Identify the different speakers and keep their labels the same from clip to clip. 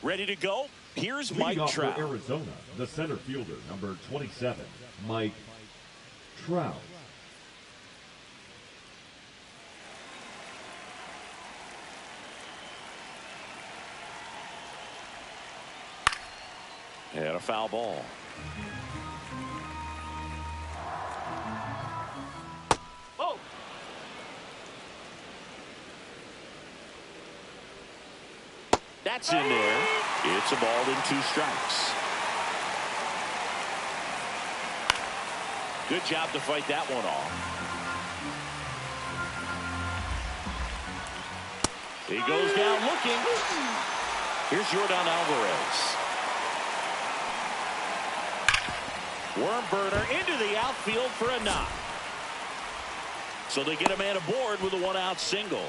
Speaker 1: Ready to go? Here's
Speaker 2: Leading
Speaker 1: Mike
Speaker 2: off for
Speaker 1: Trout.
Speaker 2: Arizona, the center fielder, number 27, Mike Trout.
Speaker 1: And a foul ball.
Speaker 3: Oh.
Speaker 1: That's in there. It's a ball in 2 strikes. Good job to fight that one off. He goes down looking. Here's Yordan Alvarez. Worm burner into the outfield for a knock. So they get a man aboard with a 1-out single.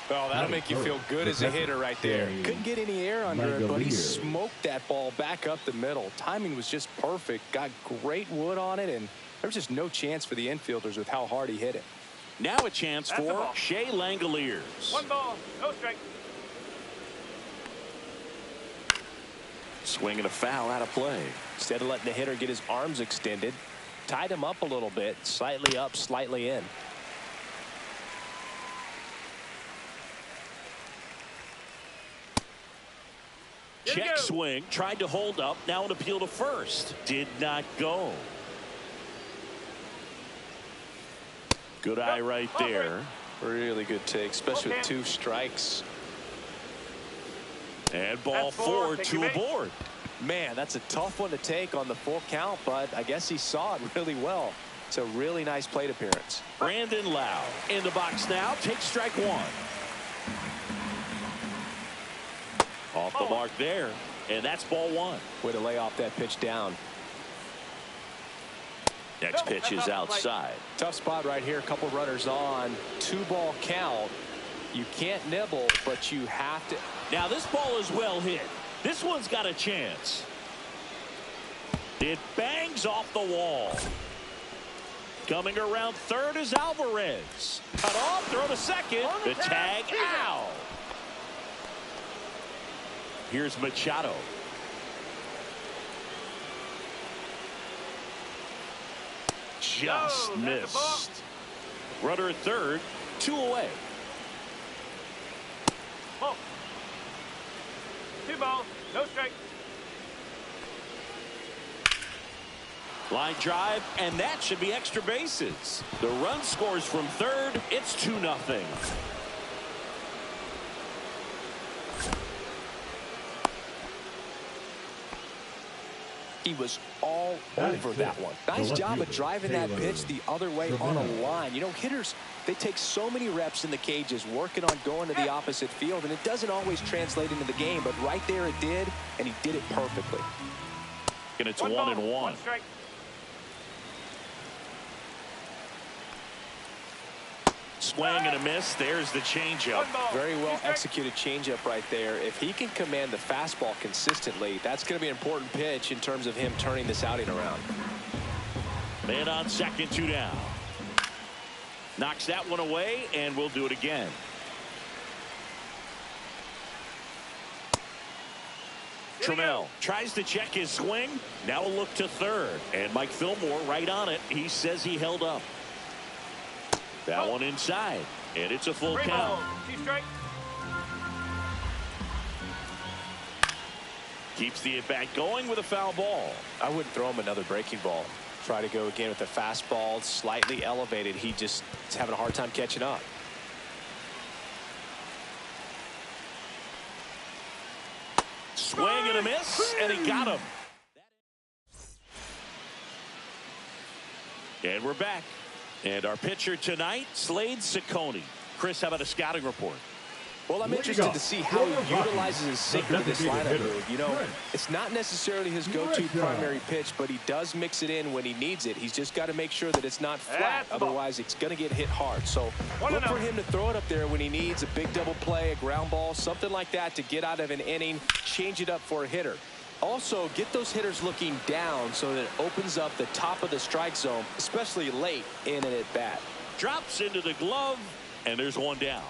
Speaker 4: Well, that'll make you feel good as a hitter right there. Couldn't get any air under it, but he smoked that ball back up the middle. Timing was just perfect. Got great wood on it, and there was just no chance for the infielders with how hard he hit it.
Speaker 1: Now a chance for Shea Langoliers.
Speaker 3: 1 ball, no strike.
Speaker 1: Swing and a foul out of play.
Speaker 4: Instead of letting the hitter get his arms extended, tied him up a little bit, slightly up, slightly in.
Speaker 1: Check swing, tried to hold up, now an appeal to first. Did not go. Good eye right there.
Speaker 4: Really good take, especially with 2 strikes.
Speaker 1: And ball 4, 2 aboard.
Speaker 4: Man, that's a tough one to take on the full count, but I guess he saw it really well. It's a really nice plate appearance.
Speaker 1: Brandon Lau in the box now, takes strike 1. Off the mark there, and that's ball 1.
Speaker 4: Way to lay off that pitch down.
Speaker 1: Next pitch is outside.
Speaker 4: Tough spot right here. A couple runners on. 2-ball count. You can't nibble, but you have to.
Speaker 1: Now this ball is well hit. This one's got a chance. It bangs off the wall. Coming around third is Alvarez. Cut off, throw to second. The tag out. Here's Machado. Just missed. Runner at third, 2 away.
Speaker 3: Oh. 2 balls, no strike.
Speaker 1: Line drive, and that should be extra bases. The run scores from third. It's 2-0.
Speaker 4: He was all over that one. Nice job of driving that pitch the other way on a line. You know, hitters, they take so many reps in the cages working on going to the opposite field, and it doesn't always translate into the game, but right there it did, and he did it perfectly.
Speaker 1: And it's 1-1.
Speaker 3: 1 strike.
Speaker 1: Swing and a miss. There's the changeup.
Speaker 4: Very well executed changeup right there. If he can command the fastball consistently, that's going to be an important pitch in terms of him turning this outing around.
Speaker 1: Man on second, 2 down. Knocks that one away, and we'll do it again. Trammell tries to check his swing. Now a look to third. And Mike Fillmore right on it. He says he held up. That one inside, and it's a full count.
Speaker 3: 2 strikes.
Speaker 1: Keeps the at-bat going with a foul ball.
Speaker 4: I wouldn't throw him another breaking ball. Try to go again with the fastball, slightly elevated. He just is having a hard time catching up.
Speaker 1: Swing and a miss, and he got him. And we're back. And our pitcher tonight, Slade Ciccone. Chris, how about a scouting report?
Speaker 4: Well, I'm interested to see how he utilizes his sinker to this lineup move. You know, it's not necessarily his go-to primary pitch, but he does mix it in when he needs it. He's just got to make sure that it's not flat. Otherwise, it's going to get hit hard. So look for him to throw it up there when he needs a big double play, a ground ball, something like that to get out of an inning, change it up for a hitter. Also, get those hitters looking down so that it opens up the top of the strike zone, especially late in an at-bat.
Speaker 1: Drops into the glove, and there's 1 down.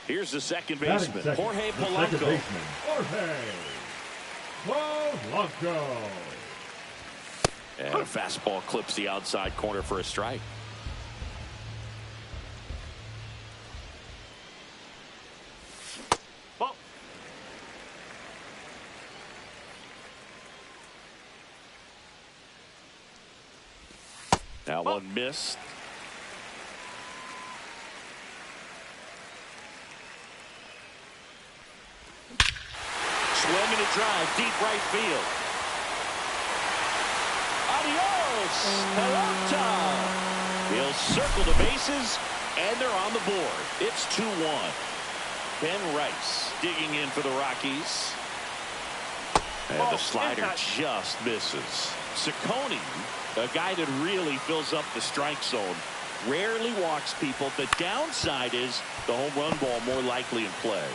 Speaker 1: Here's the second baseman,
Speaker 2: Second,
Speaker 1: Jorge
Speaker 2: the second
Speaker 1: Polanco.
Speaker 2: baseman, Jorge Polanco.
Speaker 1: And a fastball clips the outside corner for a strike.
Speaker 3: Ball.
Speaker 1: That one missed. Swinging a drive, deep right field. Adios, pelota. He'll circle the bases, and they're on the board. It's 2-1. Ben Rice digging in for the Rockies. And the slider just misses. Ciccone, a guy that really fills up the strike zone, rarely walks people. The downside is the home run ball more likely in play.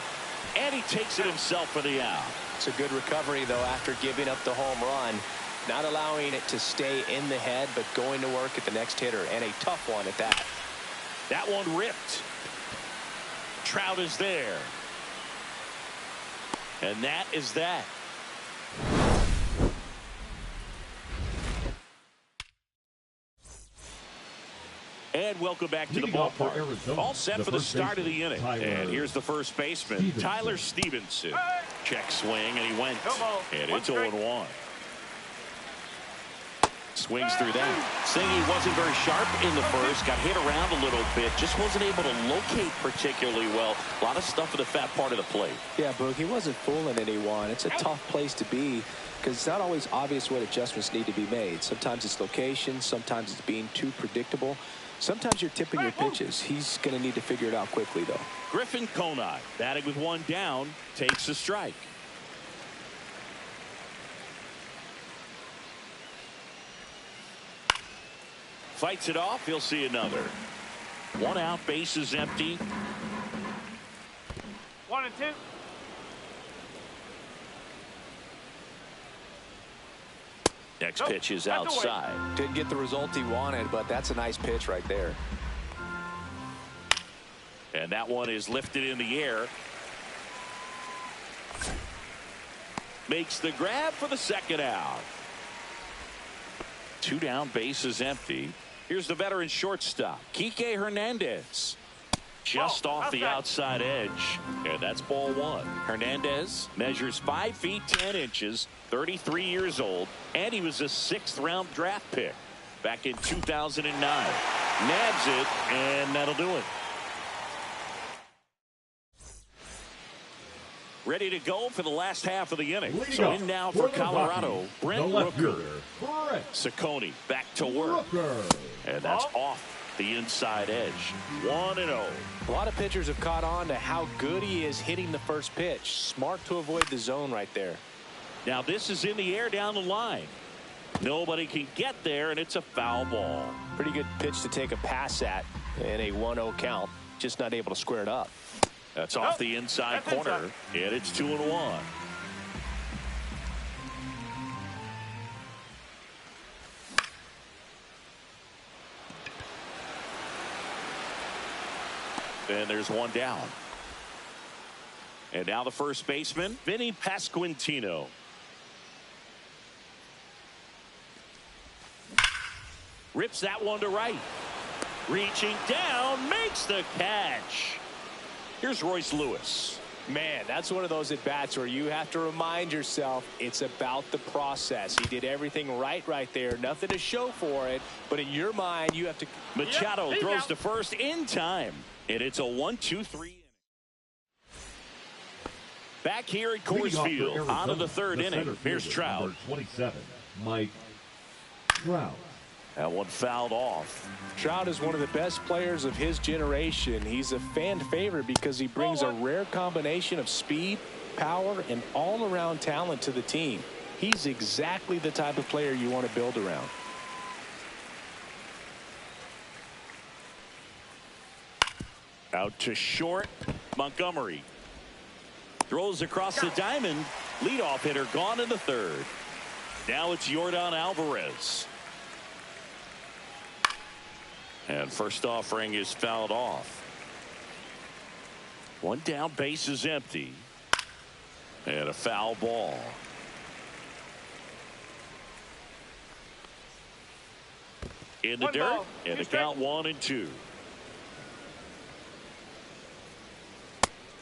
Speaker 1: And he takes it himself for the out.
Speaker 4: It's a good recovery, though, after giving up the home run. Not allowing it to stay in the head, but going to work at the next hitter, and a tough one at that.
Speaker 1: That one ripped. Trout is there. And that is that. And welcome back to the ballpark. All set for the start of the inning. And here's the first baseman, Tyler Stevenson. Check swing, and he went. And it's 0-1. Swings through that. Saying he wasn't very sharp in the first. Got hit around a little bit. Just wasn't able to locate particularly well. A lot of stuff in the fat part of the plate.
Speaker 4: Yeah, Boog, he wasn't fooling anyone. It's a tough place to be because it's not always obvious what adjustments need to be made. Sometimes it's location. Sometimes it's being too predictable. Sometimes you're tipping your pitches. He's going to need to figure it out quickly, though.
Speaker 1: Griffin Conine, batting with one down, takes a strike. Fights it off. He'll see another. One out, base is empty.
Speaker 3: 1 and 2.
Speaker 1: Next pitch is outside.
Speaker 4: Didn't get the result he wanted, but that's a nice pitch right there.
Speaker 1: And that one is lifted in the air. Makes the grab for the second out. 2 down, base is empty. Here's the veteran shortstop, Kike Hernandez. Just off the outside edge. And that's ball 1. Hernandez measures 5 feet 10 inches, 33 years old, and he was a 6th round draft pick back in 2009. Nabs it, and that'll do it. Ready to go for the last half of the inning. So in now for Colorado, Brent Rooker. Ciccone back to work. And that's off the inside edge. 1-0.
Speaker 4: A lot of pitchers have caught on to how good he is hitting the first pitch. Smart to avoid the zone right there.
Speaker 1: Now this is in the air down the line. Nobody can get there, and it's a foul ball.
Speaker 4: Pretty good pitch to take a pass at in a 1-0 count. Just not able to square it up.
Speaker 1: That's off the inside corner, and it's 2-1. And there's one down. And now the first baseman, Vinny Pasquantino. Rips that one to right. Reaching down, makes the catch. Here's Royce Lewis.
Speaker 4: Man, that's one of those at-bats where you have to remind yourself it's about the process. He did everything right there. Nothing to show for it. But in your mind, you have to...
Speaker 1: Machado throws to first in time. And it's a 1-2-3. Back here at Coors Field, on to the third inning. Here's Trout.
Speaker 2: Number 27, Mike Trout.
Speaker 1: That one fouled off.
Speaker 4: Trout is one of the best players of his generation. He's a fan favorite because he brings a rare combination of speed, power, and all-around talent to the team. He's exactly the type of player you want to build around.
Speaker 1: Out to short, Montgomery. Throws across the diamond. Leadoff hitter gone in the third. Now it's Yordan Alvarez. And first offering is fouled off. One down, base is empty. And a foul ball. In the dirt, and the count 1-2.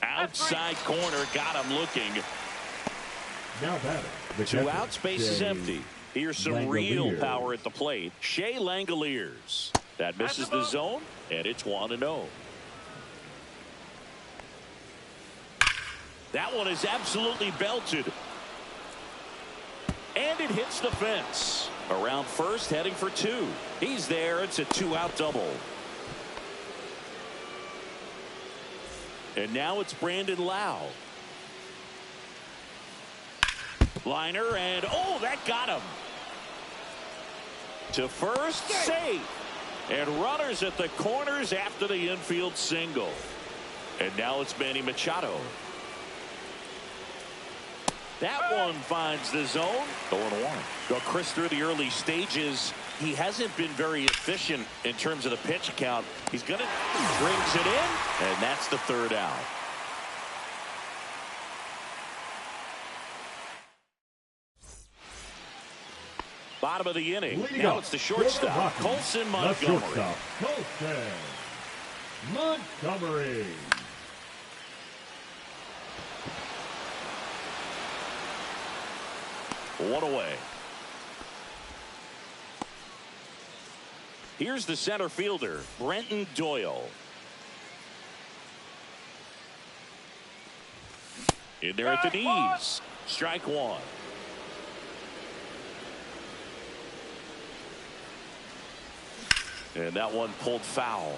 Speaker 1: Outside corner, got him looking.
Speaker 2: Now batting. The
Speaker 1: 2 outs, base is empty. Here's some
Speaker 2: Langoliers.
Speaker 1: real power at the plate. Shea Langoliers. That misses the zone, and it's 1-0. That one is absolutely belted. And it hits the fence. Around first, heading for 2. He's there. It's a 2-out double. And now it's Brandon Lau. Liner, and oh, that got him. To first, safe. And runners at the corners after the infield single. And now it's Manny Machado. That one finds the zone. 0-1. Well, Chris, through the early stages, he hasn't been very efficient in terms of the pitch count. He's going to brings it in, and that's the 3rd out. Bottom of the inning.
Speaker 2: Leading
Speaker 1: now
Speaker 2: up,
Speaker 1: it's the shortstop, Colson Montgomery.
Speaker 2: Colson Montgomery.
Speaker 1: One away. Here's the center fielder, Brenton Doyle. In there at the knees. Strike 1. And that one pulled foul.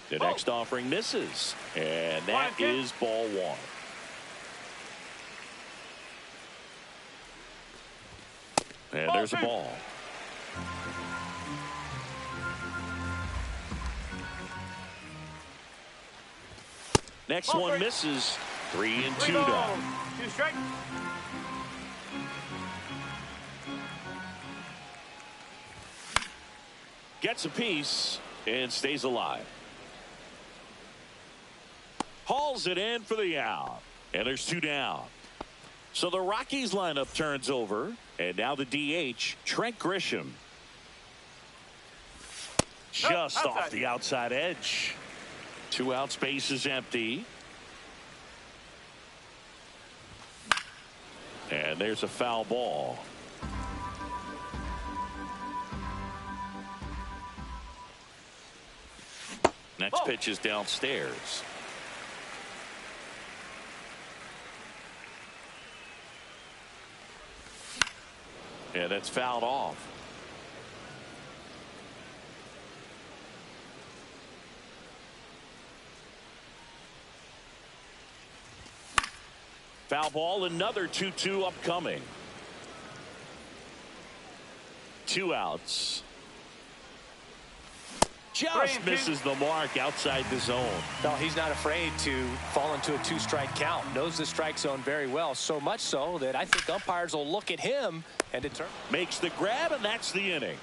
Speaker 1: The next offering misses. And that is ball 1. And there's a ball. Next one misses. 3-2 down.
Speaker 3: 2 strikes.
Speaker 1: Gets a piece and stays alive. Hauls it in for the out. And there's 2 down. So the Rockies lineup turns over. And now the DH, Trent Grisham. Just off the outside edge. 2 outs, base is empty. And there's a foul ball. Next pitch is downstairs. And that's fouled off. Foul ball, another 2-2 upcoming. 2 outs. Just misses the mark outside the zone.
Speaker 4: No, he's not afraid to fall into a 2-strike count. Knows the strike zone very well. So much so that I think umpires will look at him and determine.
Speaker 1: Makes the grab, and that's the inning.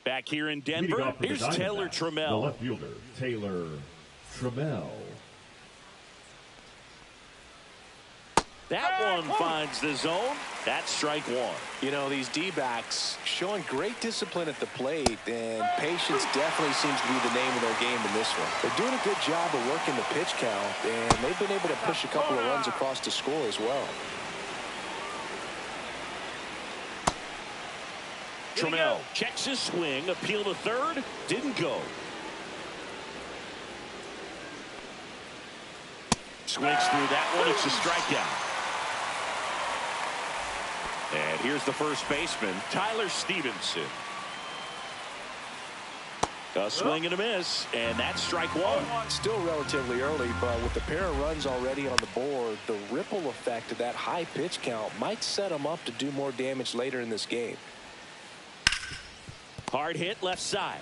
Speaker 1: Back here in Denver, here's Taylor Trammell.
Speaker 2: The left fielder, Taylor Trammell.
Speaker 1: That one finds the zone. That's strike 1.
Speaker 4: You know, these D-backs showing great discipline at the plate, and patience definitely seems to be the name of their game in this one. They're doing a good job of working the pitch count, and they've been able to push a couple of runs across to score as well.
Speaker 1: Trammell checks his swing, appeal to third, didn't go. Swings through that one, it's a strikeout. And here's the first baseman, Tyler Stevenson. A swing and a miss, and that's strike 1.
Speaker 4: Still relatively early, but with the pair of runs already on the board, the ripple effect of that high pitch count might set them up to do more damage later in this game.
Speaker 1: Hard hit left side.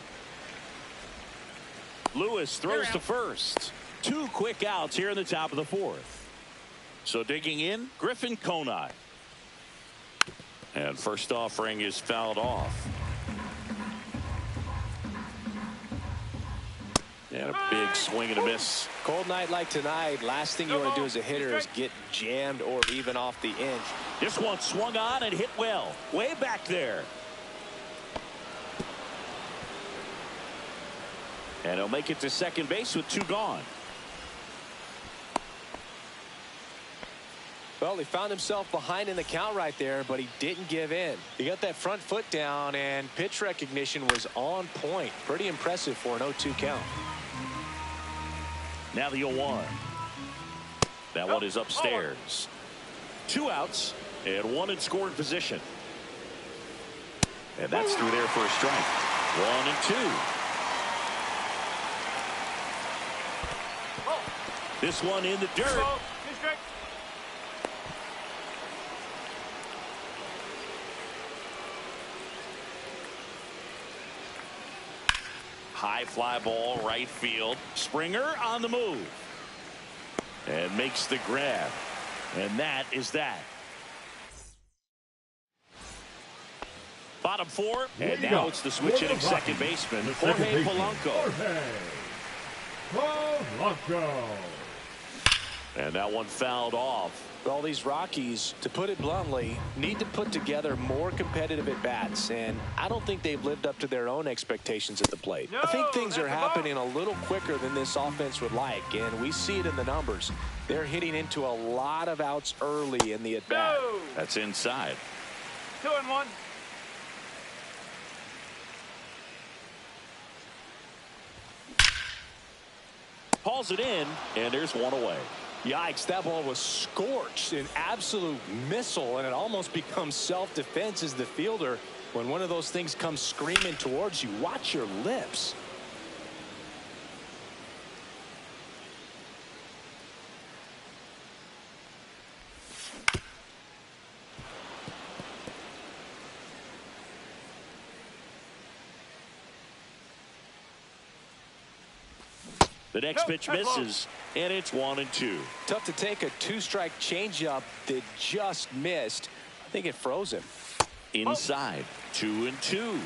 Speaker 1: Lewis throws to first. 2 quick outs here in the top of the 4th. So digging in, Griffin Conine. And first offering is fouled off. And a big swing and a miss.
Speaker 4: Cold night like tonight, last thing you want to do as a hitter is get jammed or even off the inch.
Speaker 1: This one swung on and hit well. Way back there. And he'll make it to second base with 2 gone.
Speaker 4: Well, he found himself behind in the count right there, but he didn't give in. He got that front foot down, and pitch recognition was on point. Pretty impressive for an 0-2 count.
Speaker 1: Now the 0-1. That one is upstairs. 2 outs and 1 in scoring position. And that's through there for a strike. 1 and 2. This one in the dirt. High fly ball right field. Springer on the move. And makes the grab. And that is that. Bottom 4. And now it's the switch hitting second baseman, Jorge Polanco. And that one fouled off.
Speaker 4: Well, these Rockies, to put it bluntly, need to put together more competitive at-bats, and I don't think they've lived up to their own expectations at the plate. I think things are happening a little quicker than this offense would like, and we see it in the numbers. They're hitting into a lot of outs early in the at-bat.
Speaker 1: That's inside.
Speaker 3: 2-1.
Speaker 1: Hauls it in, and there's 1 away.
Speaker 4: Yikes, that ball was scorched, an absolute missile, and it almost becomes self-defense as the fielder. When one of those things comes screaming towards you, watch your lips.
Speaker 1: The next pitch misses, and it's 1 and 2.
Speaker 4: Tough to take a 2-strike changeup that just missed. I think it froze him.
Speaker 1: Inside, 2 and 2.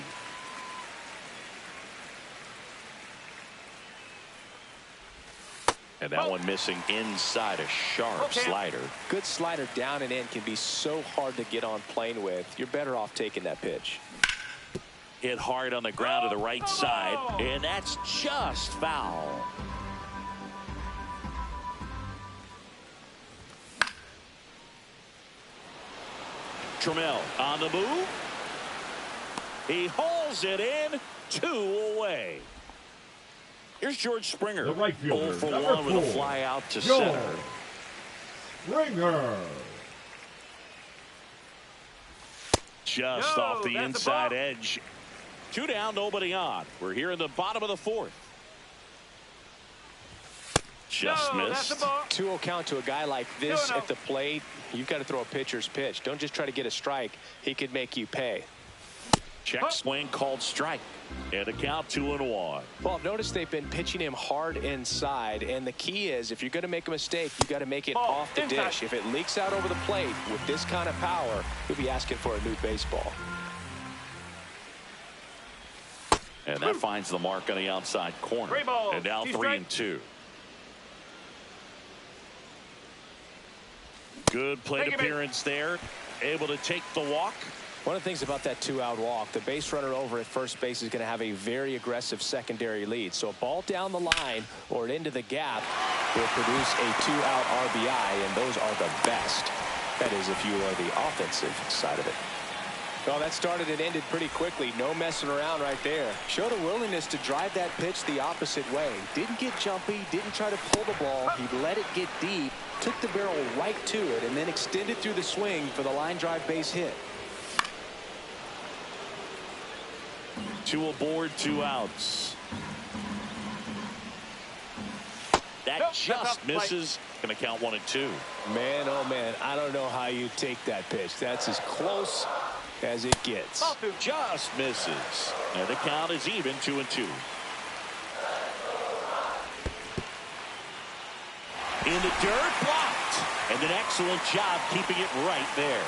Speaker 1: And that one missing inside, a sharp slider.
Speaker 4: Good slider down and in can be so hard to get on plane with. You're better off taking that pitch.
Speaker 1: Hit hard on the ground to the right side, and that's just foul. Trammell on the move. He hauls it in, 2 away. Here's George Springer.
Speaker 2: The right fielder,
Speaker 1: 0 for 1
Speaker 2: 4,
Speaker 1: with a fly out to
Speaker 2: George
Speaker 1: center.
Speaker 2: Springer.
Speaker 1: Just off the inside edge. 2 down, nobody on. We're here in the bottom of the 4th. Just missed.
Speaker 4: 2-0 count to a guy like this at the plate. You've got to throw a pitcher's pitch. Don't just try to get a strike. He could make you pay.
Speaker 1: Check swing called strike. And a count 2-1.
Speaker 4: Well, I've noticed they've been pitching him hard inside. And the key is, if you're going to make a mistake, you've got to make it off the dish. If it leaks out over the plate with this kind of power, you'll be asking for a new baseball.
Speaker 1: And that finds the mark on the outside corner. And now 3 and 2. Good plate appearance there. Able to take the walk.
Speaker 4: One of the things about that 2-out walk, the base runner over at first base is going to have a very aggressive secondary lead. So a ball down the line or into the gap will produce a 2-out RBI, and those are the best. That is, if you are the offensive side of it. Well, that started and ended pretty quickly. No messing around right there. Showed a willingness to drive that pitch the opposite way. Didn't get jumpy, didn't try to pull the ball. He let it get deep, took the barrel right to it, and then extended through the swing for the line drive base hit.
Speaker 1: 2 aboard, 2 outs. That just misses. Going to count 1 and 2.
Speaker 4: Man, oh man, I don't know how you take that pitch. That's as close as it gets.
Speaker 1: Just misses. And the count is even, 2 and 2. In the dirt, blocked. And an excellent job keeping it right there.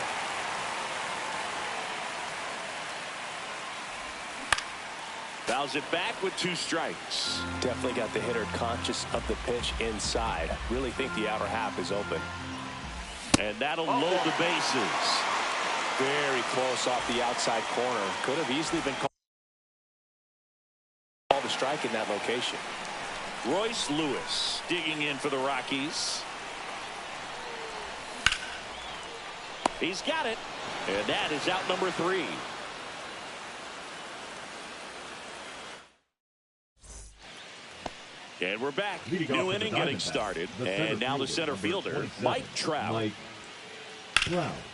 Speaker 1: Fouls it back with 2 strikes.
Speaker 4: Definitely got the hitter conscious of the pitch inside. Really think the outer half is open.
Speaker 1: And that'll load the bases.
Speaker 4: Very close off the outside corner. Could have easily been called a strike in that location.
Speaker 1: Royce Lewis digging in for the Rockies. He's got it. And that is out number 3. And we're back. New inning getting started. And now the center fielder, Mike Trout.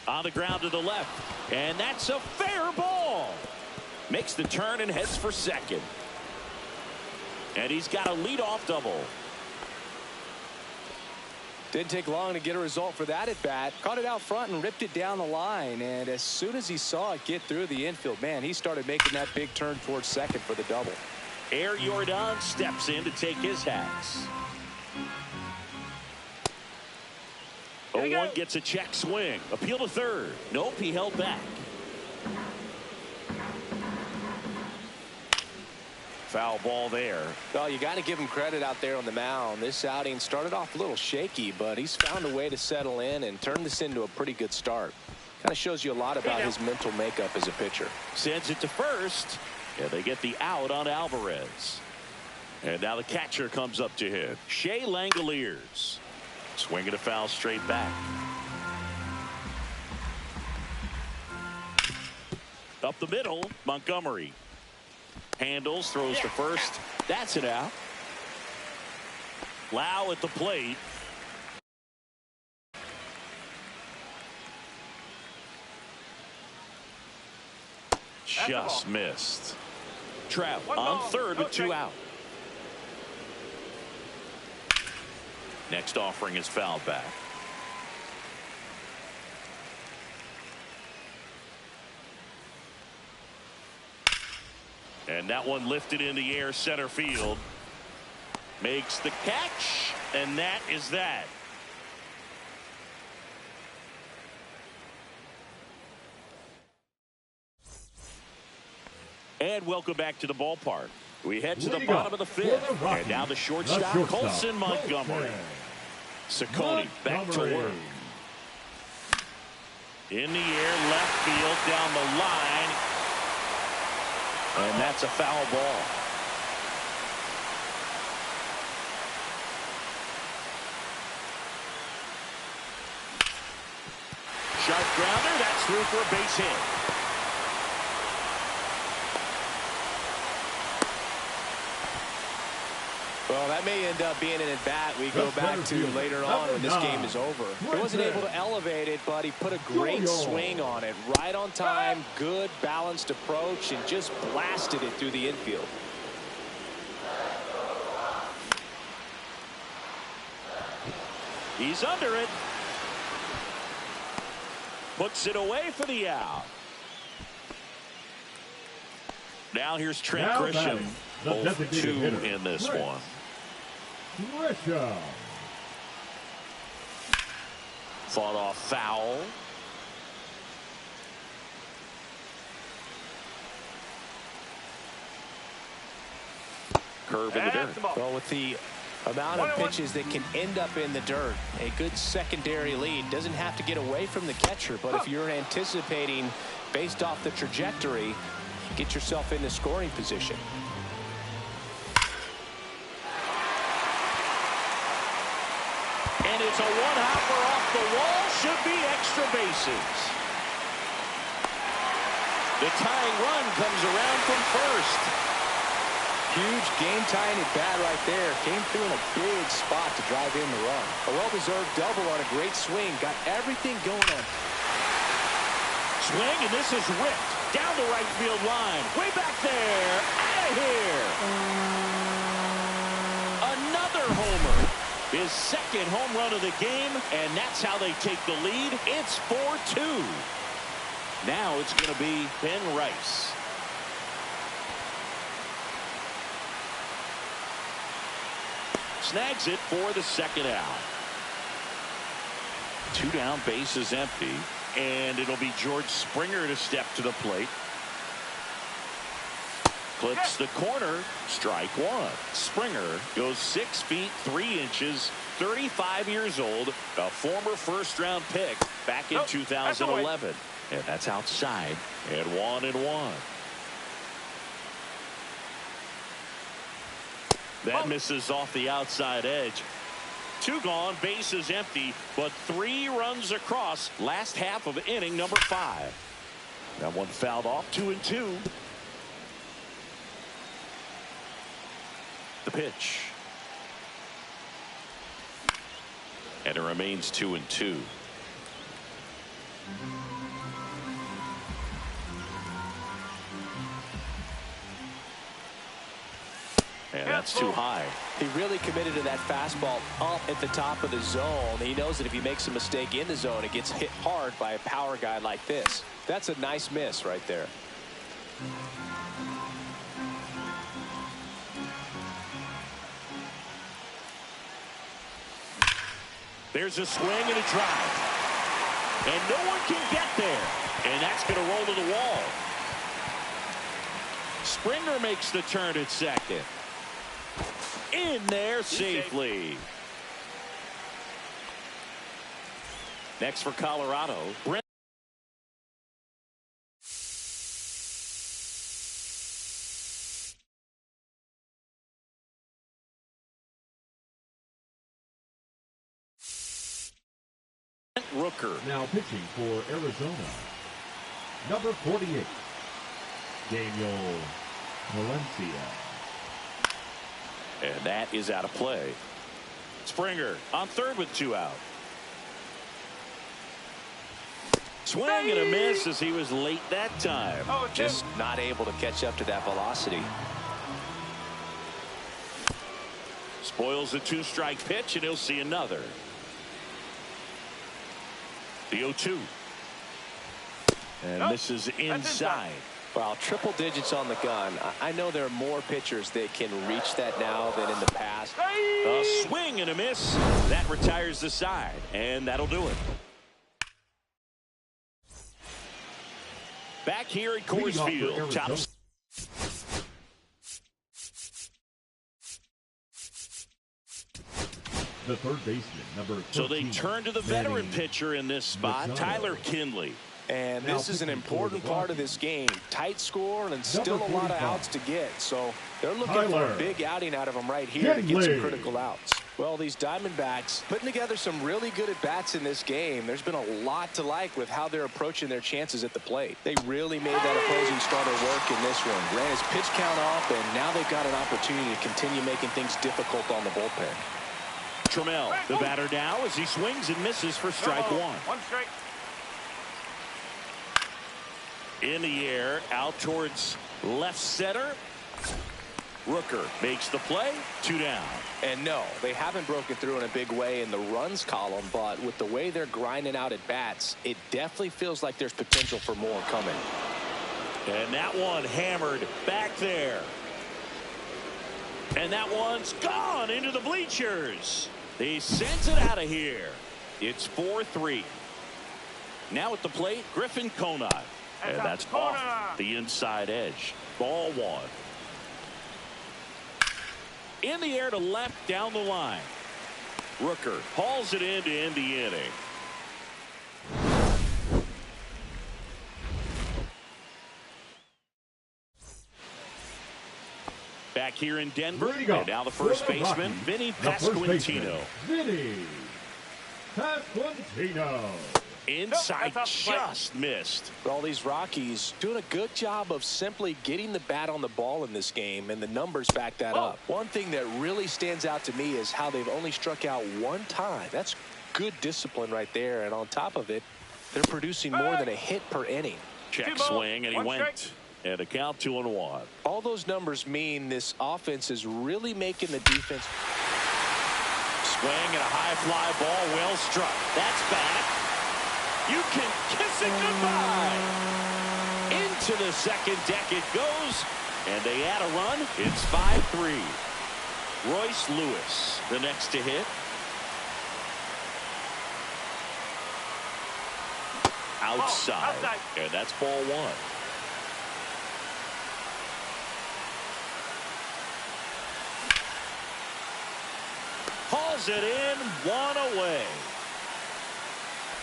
Speaker 1: On the ground to the left. And that's a fair ball. Makes the turn and heads for second. And he's got a leadoff double.
Speaker 4: Didn't take long to get a result for that at bat. Caught it out front and ripped it down the line. And as soon as he saw it get through the infield, man, he started making that big turn towards second for the double.
Speaker 1: Air Jordan steps in to take his hats. 0-1 gets a check swing. Appeal to third. Nope, he held back. Foul ball there.
Speaker 4: Well, you got to give him credit out there on the mound. This outing started off a little shaky, but he's found a way to settle in and turn this into a pretty good start. Kind of shows you a lot about his mental makeup as a pitcher.
Speaker 1: Sends it to first. Yeah, they get the out on Alvarez. And now the catcher comes up to him. Shea Langoliers. Swinging a foul straight back. Up the middle, Montgomery. Handles, throws to first. That's it out. Lau at the plate. Just missed. Trout on third with 2 out. Next offering is fouled back. And that one lifted in the air center field. Makes the catch, and that is that. And welcome back to the ballpark. We head to the bottom of the 5th. And now the shortstop, Colson Montgomery. Ciccone back to work. In the air, left field, down the line. And that's a foul ball. Sharp grounder, that's through for a base hit.
Speaker 4: Well, that may end up being an at-bat we go back to later on when this game is over. He wasn't able to elevate it, but he put a great swing on it. Right on time, good balanced approach, and just blasted it through the infield.
Speaker 1: He's under it. Puts it away for the out. Now here's Trent Grisham. 0-2 in this one. Fought off foul. Curve in the dirt.
Speaker 4: Well, with the amount of pitches that can end up in the dirt, a good secondary lead doesn't have to get away from the catcher, but if you're anticipating based off the trajectory, get yourself into scoring position.
Speaker 1: And it's a one-hopper off the wall. Should be extra bases. The tying run comes around from first.
Speaker 4: Huge game-tying at bat right there. Came through in a big spot to drive in the run. A well-deserved double on a great swing. Got everything going on.
Speaker 1: Swing, and this is ripped down the right field line. Way back there. Out of here. Another homer. His second home run of the game, and that's how they take the lead. It's 4-2. Now it's going to be Ben Rice. Snags it for the second out. Two down, bases empty. And it'll be George Springer to step to the plate. Clips the corner. Strike one. Springer goes 6 feet 3 inches. 35 years old. A former first-round pick back in 2011. And that's outside. And 1-1. That misses off the outside edge. 2 gone, bases empty, but 3 runs across. Last half of inning number 5. That one fouled off. 2-2. The pitch. And it remains 2-2. And that's too high.
Speaker 4: He really committed to that fastball up at the top of the zone. He knows that if he makes a mistake in the zone, it gets hit hard by a power guy like this. That's a nice miss right there.
Speaker 1: There's a swing and a drive. And no one can get there. And that's going to roll to the wall. Springer makes the turn at second. In there safely. Next for Colorado, Brent. Rooker.
Speaker 2: Now pitching for Arizona, number 48, Daniel Valencia.
Speaker 1: And that is out of play. Springer on third with 2 out. Swing and a miss as he was late that time.
Speaker 4: Just not able to catch up to that velocity.
Speaker 1: Spoils the 2-strike pitch, and he'll see another. The 0-2. And this is inside.
Speaker 4: Well, triple digits on the gun. I know there are more pitchers that can reach that now than in the past.
Speaker 1: A swing and a miss. That retires the side, and that'll do it. Back here at Coors Field.
Speaker 2: The third baseman, number 13.
Speaker 1: So they turn to the veteran pitcher in this spot, Tyler Kinley.
Speaker 4: And this is an important part of this game. Tight score and still a lot of outs to get. So they're looking for a big outing out of them right here to get some critical outs. Well, these Diamondbacks putting together some really good at-bats in this game. There's been a lot to like with how they're approaching their chances at the plate. They really made that opposing starter work in this one. Ran his pitch count up, and now they've got an opportunity to continue making things difficult on the bullpen.
Speaker 1: Trammell, the batter now, as he swings and misses for strike one.
Speaker 3: 1 strike.
Speaker 1: In the air, out towards left center. Rooker makes the play. 2 down.
Speaker 4: And no, they haven't broken through in a big way in the runs column, but with the way they're grinding out at bats, it definitely feels like there's potential for more coming.
Speaker 1: And that one hammered back there. And that one's gone into the bleachers. He sends it out of here. It's 4-3. Now at the plate, Griffin Conine. And that's off the inside edge. Ball 1. In the air to left down the line. Rooker hauls it in to end the inning. Back here in Denver, and now the first baseman, Vinny Pasquantino.
Speaker 2: Vinny Pasquantino.
Speaker 1: Inside, just missed.
Speaker 4: All these Rockies doing a good job of simply getting the bat on the ball in this game, and the numbers back that up. One thing that really stands out to me is how they've only struck out 1 time. That's good discipline right there, and on top of it, they're producing more than a hit per inning.
Speaker 1: Check swing, and he went. And a count 2-1.
Speaker 4: All those numbers mean this offense is really making the defense.
Speaker 1: Swing and a high fly ball, well struck. That's back. You can kiss it goodbye. Into the second deck it goes, and they add a run. It's 5-3. Royce Lewis, the next to hit. outside.
Speaker 3: Outside.
Speaker 1: And that's ball one. Hauls it in, one away.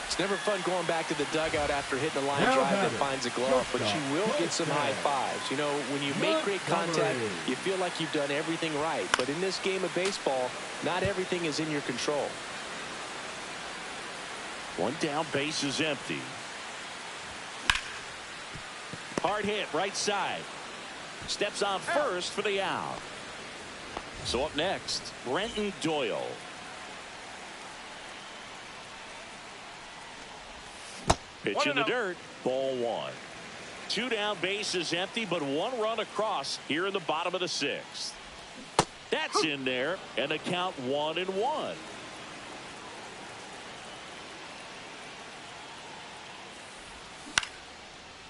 Speaker 4: It's never fun going back to the dugout after hitting a line drive that finds a glove, but you will get some high fives. You know, when you make great contact, you feel like you've done everything right. But in this game of baseball, not everything is in your control.
Speaker 1: One down, base is empty. Hard hit, right side. Steps on first for the out. So up next, Brenton Doyle. Pitch in the dirt, ball one. Two down, base is empty, but one run across here in the bottom of the sixth. That's in there, and the count 1-1.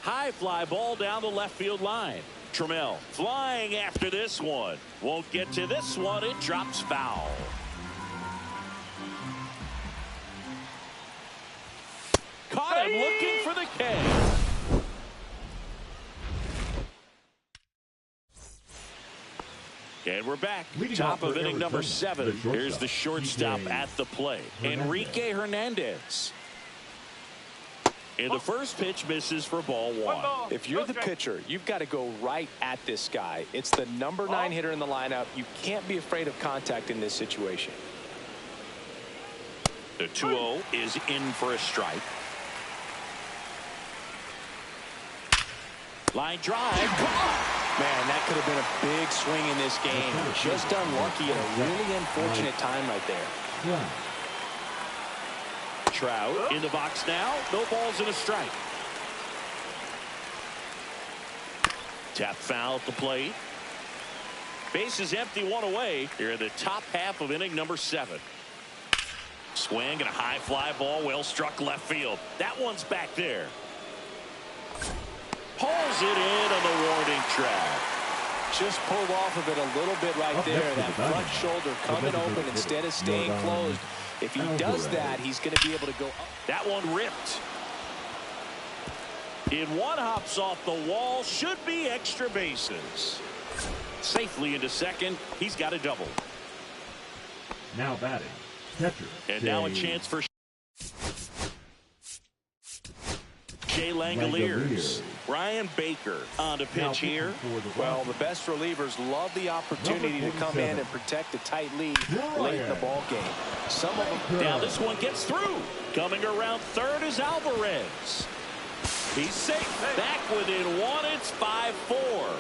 Speaker 1: High fly ball down the left field line. Trammell flying after this one. Won't get to this one. It drops foul. Caught him looking for the K. And we're back. Top of inning number 7. Here's the shortstop at the plate, Enrique Hernandez. And the first pitch misses for ball one.
Speaker 4: If you're the pitcher, you've got to go right at this guy. It's the number 9 hitter in the lineup. You can't be afraid of contact in this situation.
Speaker 1: The 2-0 is in for a strike. Line drive.
Speaker 4: Man, that could have been a big swing in this game. Just unlucky at a really unfortunate time right there.
Speaker 1: Trout in the box now. No balls and a strike. Tap foul at the plate. Base is empty, one away. Here in the top half of inning number 7. Swing and a high fly ball, well struck left field. That one's back there. Pulls it in on the warning track.
Speaker 4: Just pulled off of it a little bit right there. That front shoulder coming open instead of staying closed. If he does that, he's going to be able to go up.
Speaker 1: That one ripped. In one, hops off the wall. Should be extra bases. Safely into second. He's got a double.
Speaker 2: Now batting, catcher.
Speaker 1: And now a chance for Shea Langoliers. Brian Baker on to pitch here.
Speaker 4: Well, the best relievers love the opportunity to come in and protect a tight lead late in the ball game. Some of them.
Speaker 1: Now this one gets through. Coming around third is Alvarez. He's safe. Back within one. It's 5-4.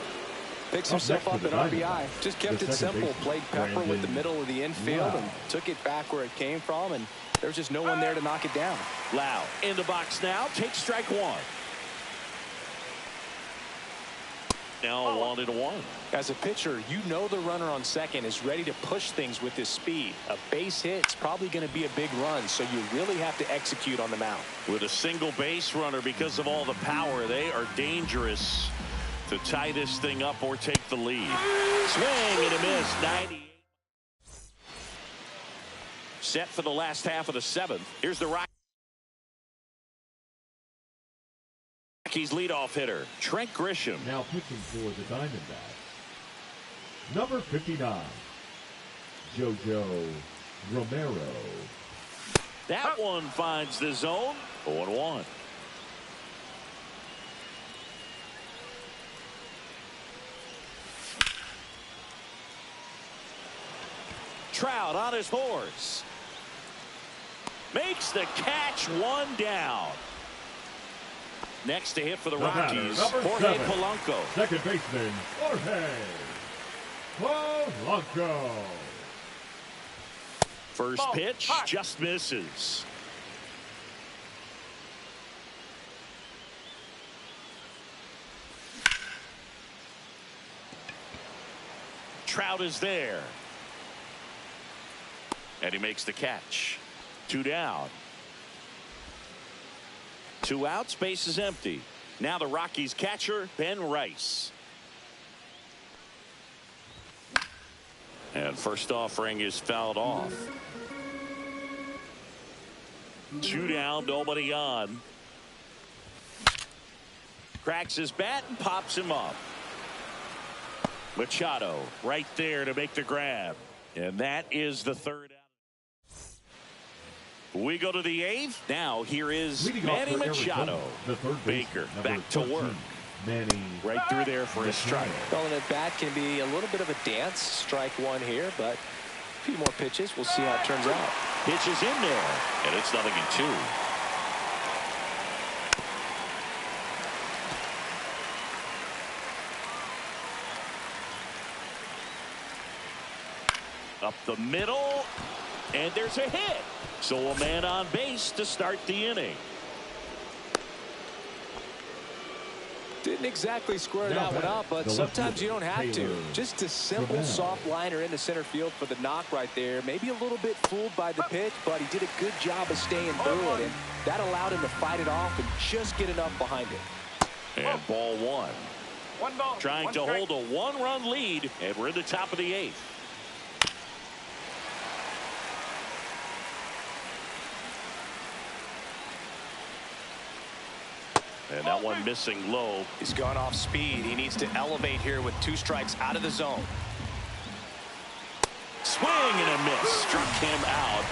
Speaker 4: Picks himself up an RBI. Just kept it simple. Played pepper with the middle of the infield and took it back where it came from. And there's just no one there to knock it down.
Speaker 1: Lau in the box now. Takes strike one. Now 1-1.
Speaker 4: As a pitcher, you know the runner on second is ready to push things with his speed. A base hit's probably going to be a big run, so you really have to execute on the mound.
Speaker 1: With a single base runner, because of all the power, they are dangerous to tie this thing up or take the lead. Swing and a miss. 98. Set for the last half of the 7th. Here's the Rockies leadoff hitter, Trent Grisham.
Speaker 2: Now pitching for the Diamondbacks, number 59, JoJo Romero.
Speaker 1: That one finds the zone. 0-1. Trout on his horse. Makes the catch, one down. Next to hit for the Rockies, Jorge Polanco.
Speaker 2: Second baseman, Jorge Polanco.
Speaker 1: First pitch just misses. Trout is there. And he makes the catch. 2 down. 2 outs, base is empty. Now the Rockies catcher, Ben Rice. And first offering is fouled off. 2 down, nobody on. Cracks his bat and pops him up. Machado right there to make the grab. And that is the third out. We go to the 8th. Now here is Manny Machado. Baker back to work.
Speaker 2: Manny
Speaker 1: right through there for his strike.
Speaker 4: Throwing it back can be a little bit of a dance. Strike one here, but a few more pitches. We'll see how it turns out.
Speaker 1: Pitches in there, and it's 0-2. Up the middle, and there's a hit. So a man on base to start the inning.
Speaker 4: Didn't exactly square that one up, but sometimes you don't have to. Just a simple soft liner into center field for the knock right there. Maybe a little bit fooled by the pitch, but he did a good job of staying through it, and that allowed him to fight it off and just get enough behind it.
Speaker 1: And ball one.
Speaker 3: One ball.
Speaker 1: Trying to hold a one-run lead, and we're in the top of the 8th. And that one missing low.
Speaker 4: He's gone off speed. He needs to elevate here with 2 strikes out of the zone.
Speaker 1: Swing and a miss. Struck him out.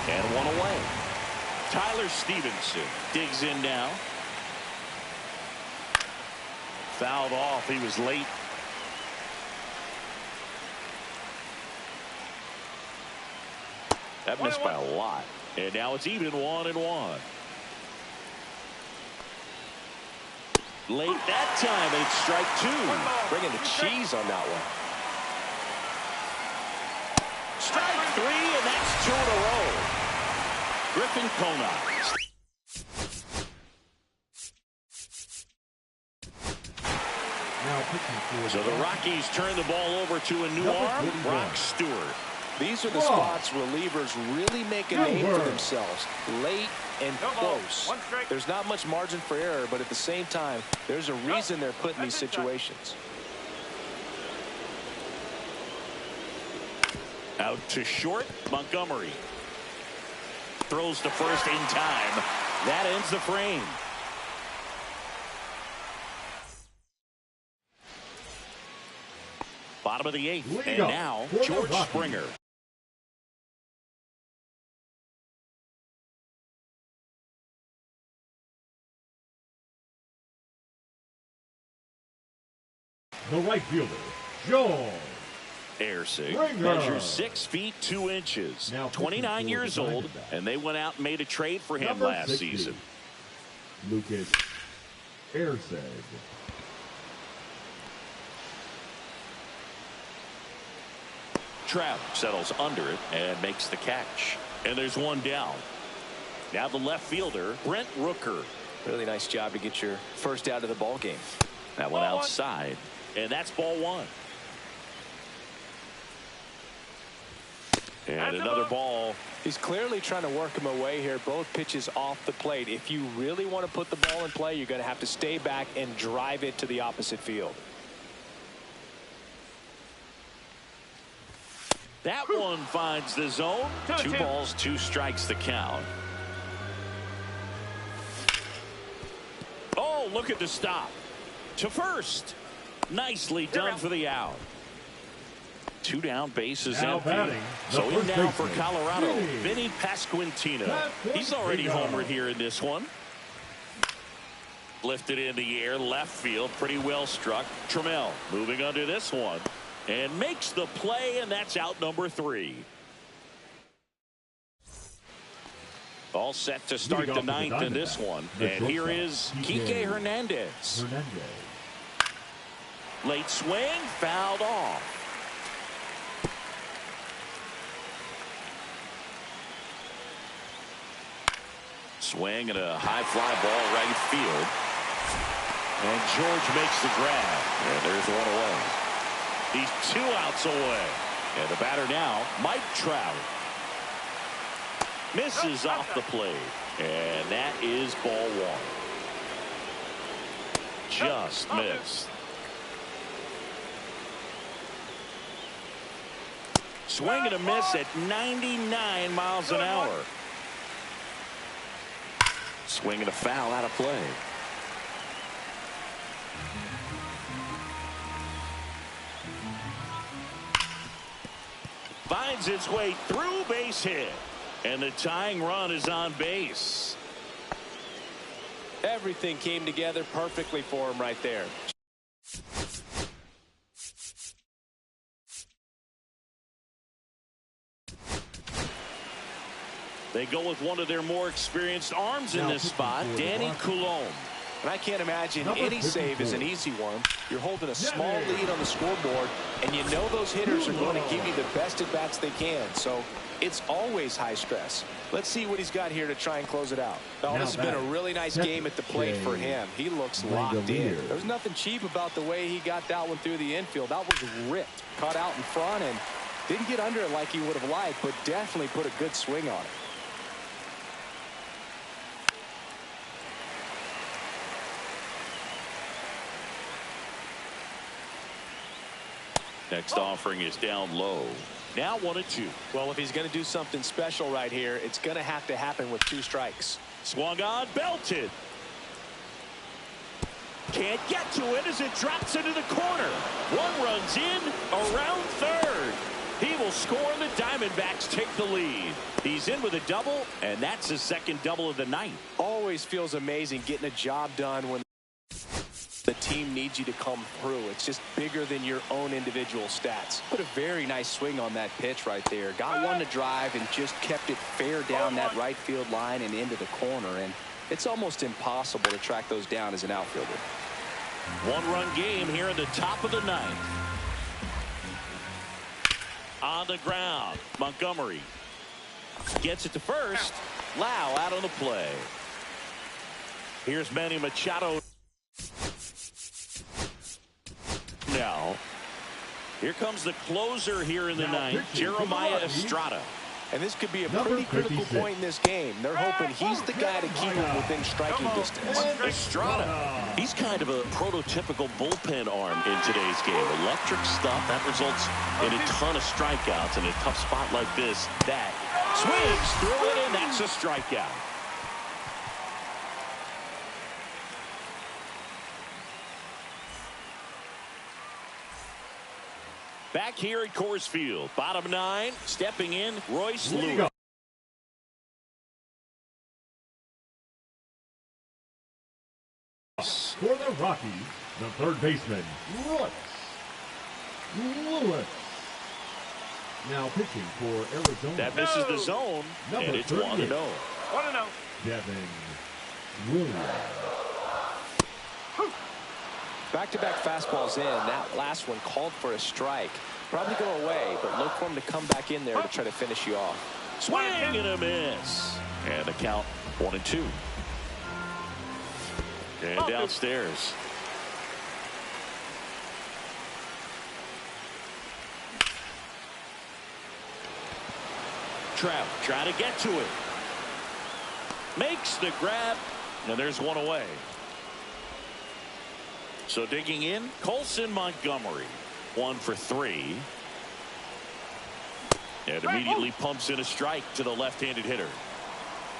Speaker 1: And one away. Tyler Stevenson digs in now. Fouled off. He was late. That missed by a lot. And now it's even 1-1. Late that time, and it's strike 2.
Speaker 4: Bringing the cheese on that one.
Speaker 1: Strike 3, and that's 2 in a row. Griffin Conine. So the Rockies turn the ball over to a new arm, Brock Stewart.
Speaker 4: These are the spots relievers really make a name for themselves. Late and close. There's not much margin for error, but at the same time, there's a reason they're put in these situations.
Speaker 1: Out to short, Montgomery. Throws to first in time. That ends the frame. Bottom of the 8th, and now George Springer.
Speaker 2: The right fielder, Joe
Speaker 1: Ersig measures 6 feet 2 inches. Now 29 years old, and they went out and made a trade for him last season.
Speaker 2: Lucas Ersig.
Speaker 1: Trout settles under it and makes the catch. And there's one down. Now the left fielder, Brent Rooker.
Speaker 4: Really nice job to get your first out of the ball game.
Speaker 1: That one outside. And that's ball 1. And another ball.
Speaker 4: He's clearly trying to work him away here. Both pitches off the plate. If you really want to put the ball in play, you're going to have to stay back and drive it to the opposite field.
Speaker 1: That one finds the zone. 2 balls, 2 strikes the count. Oh, look at the stop. To first. Nicely done for the out. 2 down, bases empty. So in now for Colorado, Vinny Pasquantino. He's already homered here in this one. Lifted in the air, left field, pretty well struck. Trammell moving under this one. And makes the play, and that's out number 3. All set to start the 9th in this one. And here is Kike Hernandez. Late swing, fouled off. Swing and a high fly ball right field. And George makes the grab. And there's one away. He's 2 outs away. And the batter now, Mike Trout. Misses off the plate. And that is ball 1. Just missed. Swing and a miss at 99 miles an hour. Swing and a foul out of play. finds its way through, base hit. And the tying run is on base.
Speaker 4: Everything came together perfectly for him right there.
Speaker 1: They go with one of their more experienced arms in this spot, Danny Coulombe.
Speaker 4: And I can't imagine any save is an easy one. You're holding a small lead on the scoreboard, and you know those hitters are going to give you the best at-bats they can. So it's always high stress. Let's see what he's got here to try and close it out. Oh, this has been a really nice game at the plate for him. He looks locked in. There's nothing cheap about the way he got that one through the infield. That was ripped. Caught out in front and didn't get under it like he would have liked, but definitely put a good swing on it.
Speaker 1: Next offering is down low. Now 1-2.
Speaker 4: Well, if he's going to do something special right here, it's going to have to happen with 2 strikes.
Speaker 1: Swung on, belted. Can't get to it as it drops into the corner. One runs in, around third. He will score, and the Diamondbacks take the lead. He's in with a double, and that's his second double of the night.
Speaker 4: Always feels amazing getting a job done when the team needs you to come through. It's just bigger than your own individual stats. Put a very nice swing on that pitch right there. Got one to drive and just kept it fair down that right field line and into the corner. And it's almost impossible to track those down as an outfielder.
Speaker 1: One-run game here in the top of the ninth. On the ground, Montgomery gets it to first. Lau out on the play. Here's Manny Machado. Now, here comes the closer here in the ninth, Jeremiah Estrada.
Speaker 4: And this could be a pretty critical point in this game. They're hoping he's the guy to keep him within striking distance.
Speaker 1: Estrada, he's kind of a prototypical bullpen arm in today's game. Electric stuff that results in a ton of strikeouts. In a tough spot like this, that swings through it, and that's a strikeout. Back here at Coors Field, bottom 9, stepping in, Royce Lewis.
Speaker 2: For the Rockies, the third baseman, Royce Lewis. Now pitching for Arizona.
Speaker 1: That misses the zone, and it's 1-0.
Speaker 3: 1-0.
Speaker 2: Devin Williams.
Speaker 4: Back-to-back fastballs in. That last one called for a strike. Probably go away, but look for him to come back in there to try to finish you off.
Speaker 1: Swing and a miss. And the count 1-2. And downstairs. Trout trying to get to it. Makes the grab, and there's one away. So digging in, Colson Montgomery, 1 for 3. And immediately pumps in a strike to the left-handed hitter.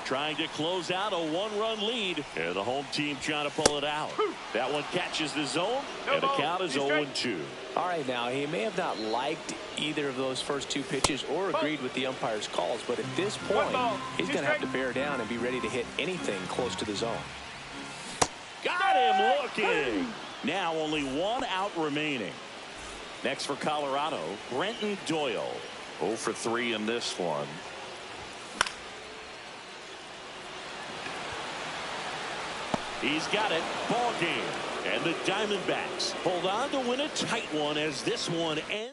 Speaker 1: Trying to close out a 1-run lead. And the home team trying to pull it out. That one catches the zone, and the count is 0-2.
Speaker 4: All right, now, he may have not liked either of those first 2 pitches or agreed with the umpire's calls, but at this point, he's going to have to bear down and be ready to hit anything close to the zone.
Speaker 1: Got him looking. Now only 1 out remaining. Next for Colorado, Brenton Doyle. 0 for 3 in this one. He's got it. Ball game. And the Diamondbacks hold on to win a tight one as this one ends.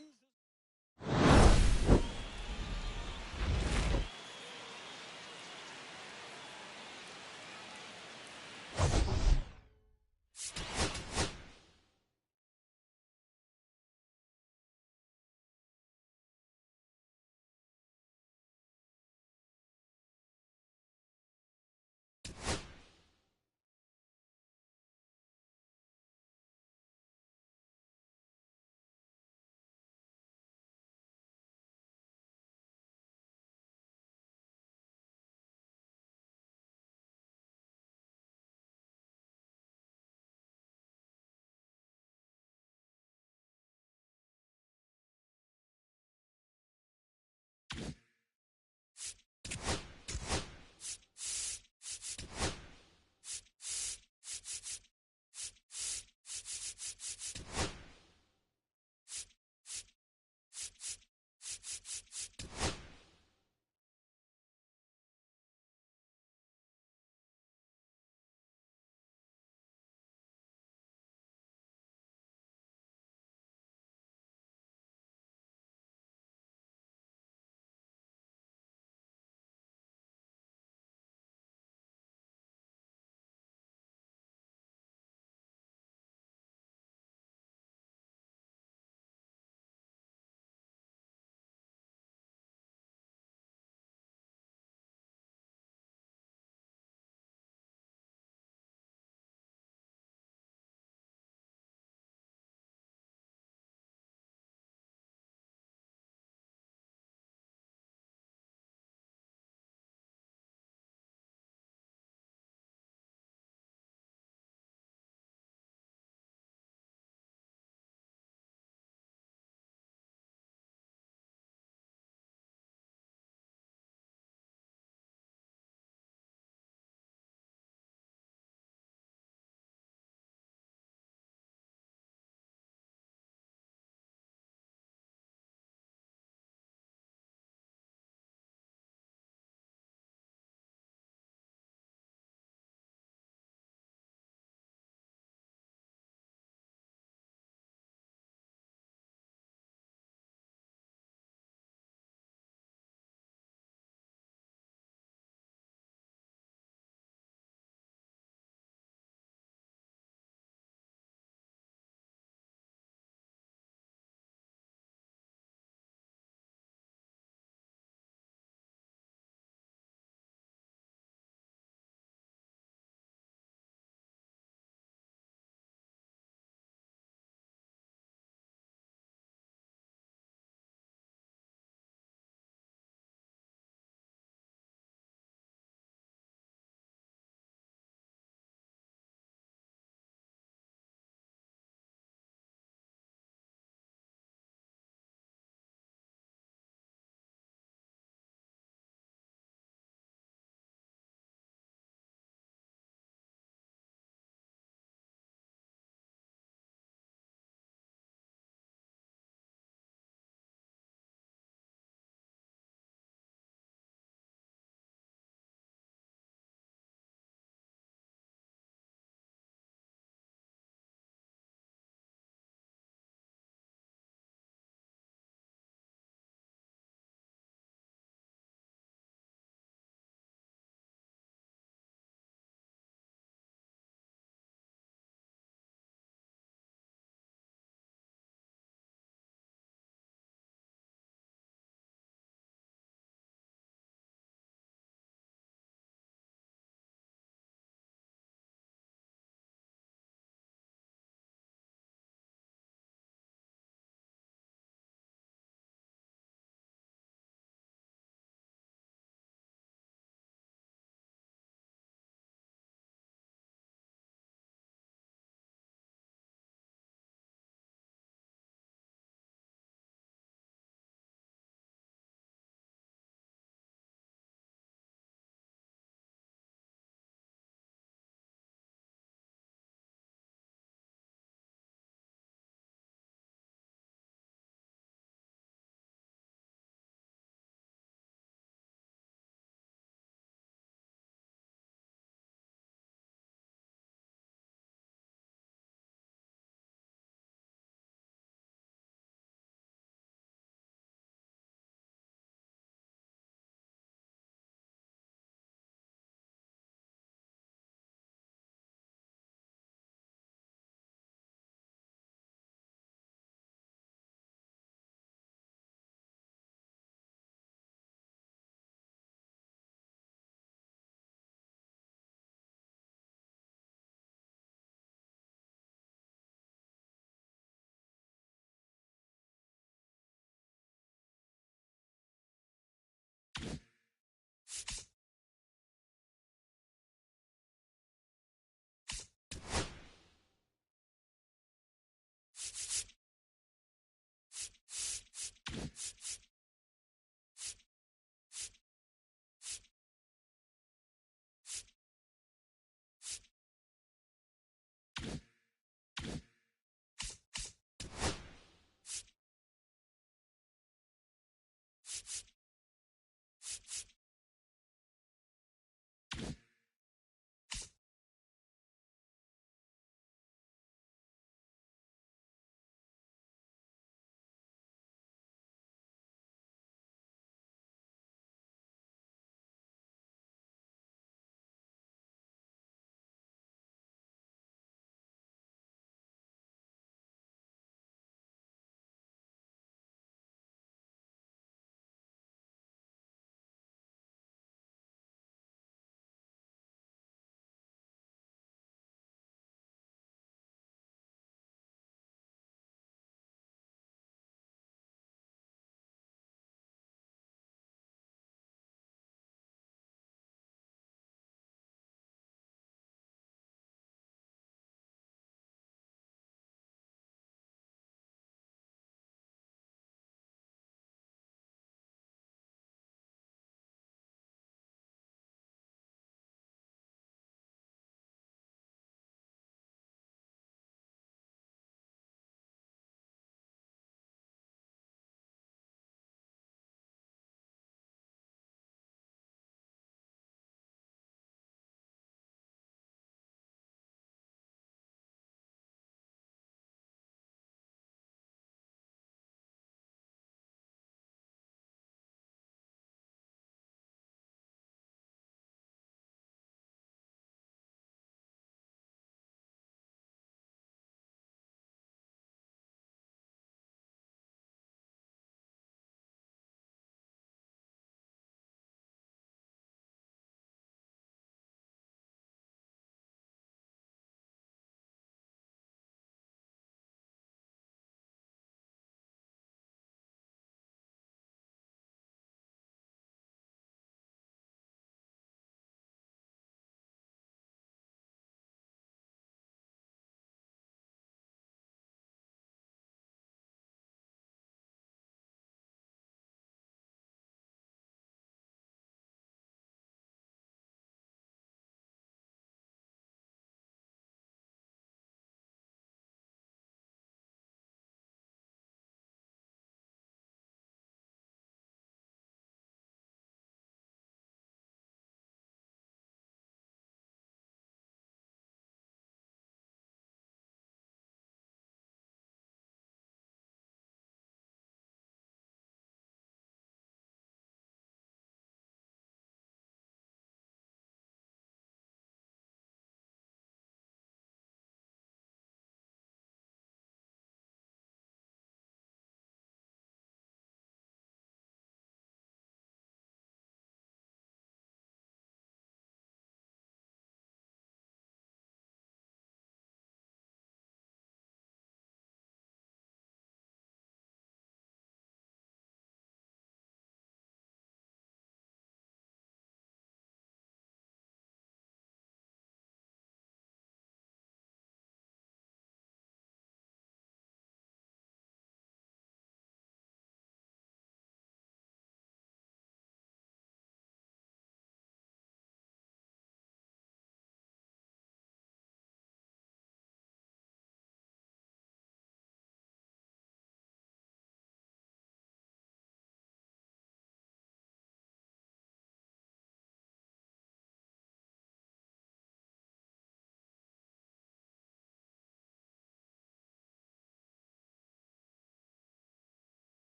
Speaker 2: 2.